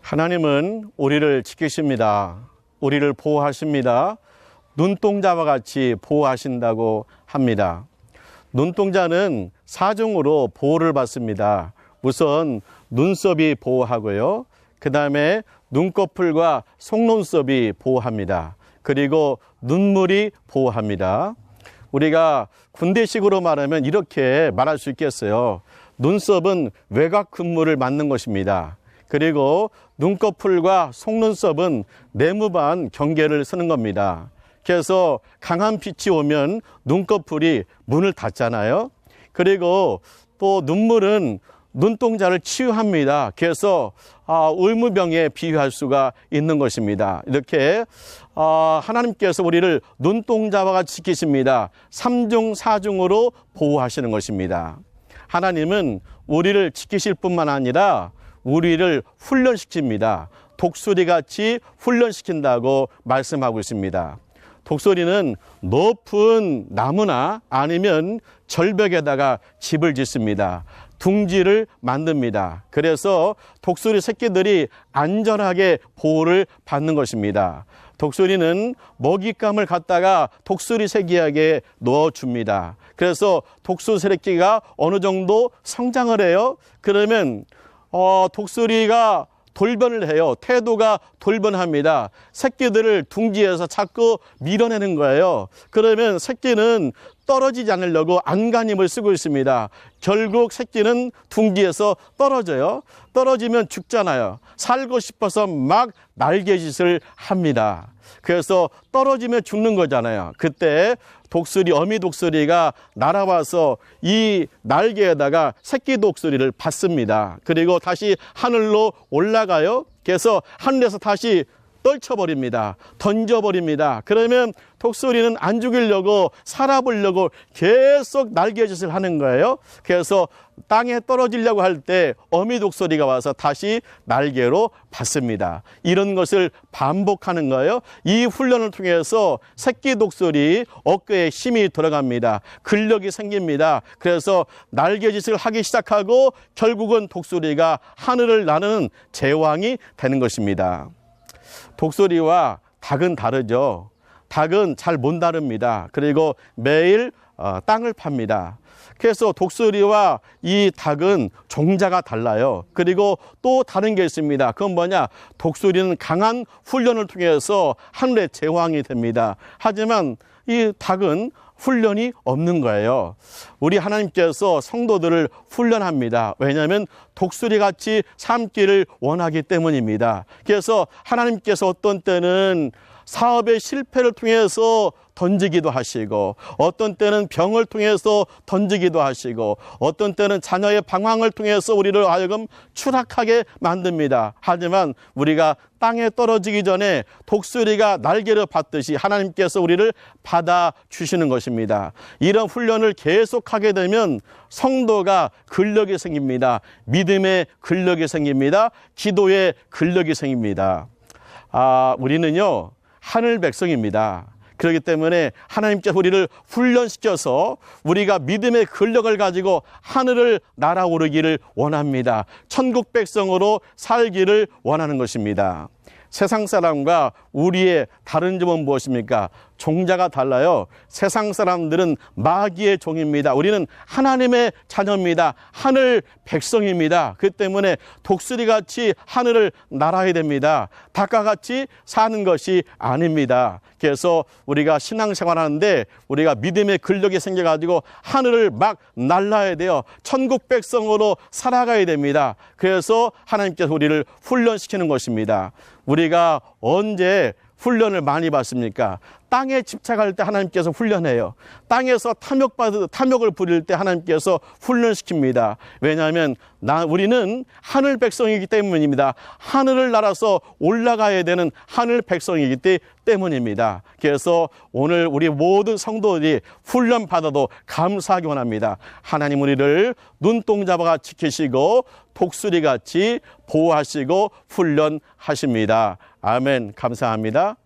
하나님은 우리를 지키십니다. 우리를 보호하십니다. 눈동자와 같이 보호하신다고 합니다. 눈동자는 사중으로 보호를 받습니다. 우선 눈썹이 보호하고요. 그 다음에 눈꺼풀과 속눈썹이 보호합니다. 그리고 눈물이 보호합니다. 우리가 군대식으로 말하면 이렇게 말할 수 있겠어요. 눈썹은 외곽 근무를 맡는 것입니다. 그리고 눈꺼풀과 속눈썹은 내무반 경계를 서는 겁니다. 그래서 강한 빛이 오면 눈꺼풀이 문을 닫잖아요. 그리고 또 눈물은 눈동자를 치유합니다. 그래서 의무병에 비유할 수가 있는 것입니다. 이렇게 하나님께서 우리를 눈동자와 같이 지키십니다. 3중 4중으로 보호하시는 것입니다. 하나님은 우리를 지키실 뿐만 아니라 우리를 훈련시킵니다. 독수리같이 훈련시킨다고 말씀하고 있습니다. 독수리는 높은 나무나 아니면 절벽에다가 집을 짓습니다. 둥지를 만듭니다. 그래서 독수리 새끼들이 안전하게 보호를 받는 것입니다. 독수리는 먹잇감을 갖다가 독수리 새끼에게 넣어줍니다. 그래서 독수리 새끼가 어느 정도 성장을 해요. 그러면 독수리가 돌변을 해요. 태도가 돌변합니다. 새끼들을 둥지에서 자꾸 밀어내는 거예요. 그러면 새끼는 떨어지지 않으려고 안간힘을 쓰고 있습니다. 결국 새끼는 둥지에서 떨어져요. 떨어지면 죽잖아요. 살고 싶어서 막 날개짓을 합니다. 그래서 떨어지면 죽는 거잖아요. 그때 독수리, 어미 독수리가 날아와서 이 날개에다가 새끼 독수리를 받습니다. 그리고 다시 하늘로 올라가요. 그래서 하늘에서 다시 떨쳐버립니다. 던져버립니다. 그러면 독수리는 안 죽이려고 살아보려고 계속 날개짓을 하는 거예요. 그래서 땅에 떨어지려고 할 때 어미 독수리가 와서 다시 날개로 받습니다. 이런 것을 반복하는 거예요. 이 훈련을 통해서 새끼 독수리 어깨에 힘이 들어갑니다. 근력이 생깁니다. 그래서 날개짓을 하기 시작하고 결국은 독수리가 하늘을 나르는 제왕이 되는 것입니다. 독수리와 닭은 다르죠. 닭은 잘 못 나릅니다. 그리고 매일 땅을 팝니다. 그래서 독수리와 이 닭은 종자가 달라요. 그리고 또 다른 게 있습니다. 그건 뭐냐? 독수리는 강한 훈련을 통해서 하늘의 제왕이 됩니다. 하지만 이 닭은 훈련이 없는 거예요. 우리 하나님께서 성도들을 훈련합니다. 왜냐하면 독수리같이 삶기를 원하기 때문입니다. 그래서 하나님께서 어떤 때는 사업의 실패를 통해서 던지기도 하시고, 어떤 때는 병을 통해서 던지기도 하시고, 어떤 때는 자녀의 방황을 통해서 우리를 하여금 추락하게 만듭니다. 하지만 우리가 땅에 떨어지기 전에 독수리가 날개를 받듯이 하나님께서 우리를 받아주시는 것입니다. 이런 훈련을 계속하게 되면 성도가 근력이 생깁니다. 믿음의 근력이 생깁니다. 기도의 근력이 생깁니다. 우리는요, 하늘 백성입니다. 그렇기 때문에 하나님께서 우리를 훈련시켜서 우리가 믿음의 근력을 가지고 하늘을 날아오르기를 원합니다. 천국 백성으로 살기를 원하는 것입니다. 세상 사람과 우리의 다른 점은 무엇입니까? 종자가 달라요. 세상 사람들은 마귀의 종입니다. 우리는 하나님의 자녀입니다. 하늘 백성입니다. 그 때문에 독수리같이 하늘을 날아야 됩니다. 닭과 같이 사는 것이 아닙니다. 그래서 우리가 신앙생활하는데 우리가 믿음의 근력이 생겨가지고 하늘을 막 날아야 돼요. 천국 백성으로 살아가야 됩니다. 그래서 하나님께서 우리를 훈련시키는 것입니다. 우리가 언제 훈련을 많이 받습니까? 땅에 집착할 때 하나님께서 훈련해요. 땅에서 탐욕을 부릴 때 하나님께서 훈련시킵니다. 왜냐하면 우리는 하늘 백성이기 때문입니다. 하늘을 날아서 올라가야 되는 하늘 백성이기 때문입니다. 그래서 오늘 우리 모든 성도들이 훈련 받아도 감사하기 원합니다. 하나님 우리를 눈동자와 지키시고 독수리같이 보호하시고 훈련하십니다. 아멘. 감사합니다.